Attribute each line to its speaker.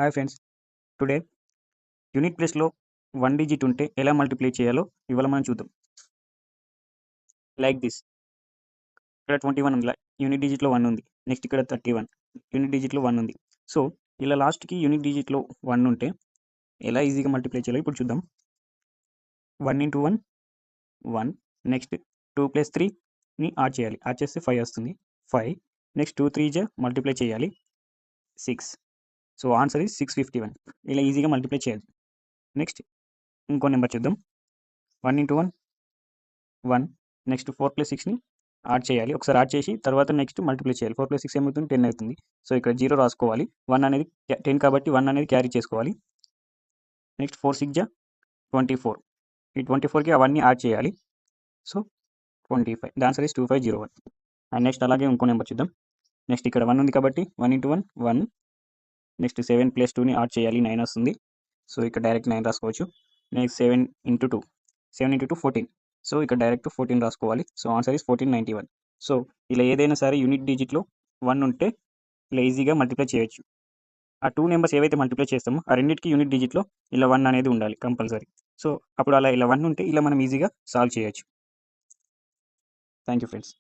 Speaker 1: Hi friends, today unit ప్లేస్లో 1 digit ఉంటే ఎలా మల్టిప్లై చేయాలో ఇవాళ మనం చూద్దాం. లైక్ దిస్, ఇక్కడ 21 ఉంది, యూనిట్ డిజిట్లో 1 ఉంది. నెక్స్ట్ ఇక్కడ 31 యూనిట్ డిజిట్లో 1 ఉంది. సో ఇలా లాస్ట్కి యూనిట్ డిజిట్లో 1 ఉంటే ఎలా ఈజీగా మల్టిప్లై చేయాలో ఇప్పుడు చూద్దాం. 1 ఇంటూ 1 1, నెక్స్ట్ 2 ప్లస్ 3ని యాడ్ చేయాలి. యాడ్ చేస్తే 5 వస్తుంది. 5 నెక్స్ట్ 2 3 జా మల్టిప్లై చేయాలి 6. So answer is 651. ఇలా ఈజీగా మల్టిప్లై చేయాలి. నెక్స్ట్ ఇంకో నెంబర్ చూద్దాం. 1 ఇంటూ 1 1, నెక్స్ట్ 4 ప్లస్ 6ని యాడ్ చేయాలి. ఒకసారి యాడ్ చేసి తర్వాత నెక్స్ట్ మల్టిప్లై చేయాలి. 4 ప్లస్ 6 ఏమవుతుంది? 10 అవుతుంది. సో ఇక్కడ 0 రాసుకోవాలి. 1 అనేది 10 కాబట్టి 1 అనేది క్యారీ చేసుకోవాలి. నెక్స్ట్ 4 6 జా 24. ఈ 24కి అవన్నీ యాడ్ చేయాలి. So 25. The answer is 2501. And next అలాగే ఇంకో నెంబర్ చూద్దాం. నెక్స్ట్ ఇక్కడ 1 ఉంది కాబట్టి 1 ఇంటూ 1 1, నెక్స్ట్ 7 ప్లస్ 2ని యాడ్ చేయాలి. 9 వస్తుంది. సో ఇక్కడ డైరెక్ట్ 9 రాసుకోవచ్చు. Next 7 into 2 7 into 2 14. సో ఇక్కడ డైరెక్ట్ 14 రాసుకోవాలి. So answer is 1491. సో ఇలా ఏదైనా సరే యూనిట్ డిజిట్లో 1 ఉంటే ఇలా ఈజీగా మల్టిప్లై చేయొచ్చు. ఆ 2 నెంబర్స్ ఏవైతే మల్టిప్లై చేస్తామో ఆ రెండింటికి యూనిట్ డిజిట్లో ఇలా 1 అనేది ఉండాలి కంపల్సరీ. సో అప్పుడు అలా ఇలా 1 ఉంటే ఇలా మనం ఈజీగా సాల్వ్ చేయొచ్చు. Thank you friends.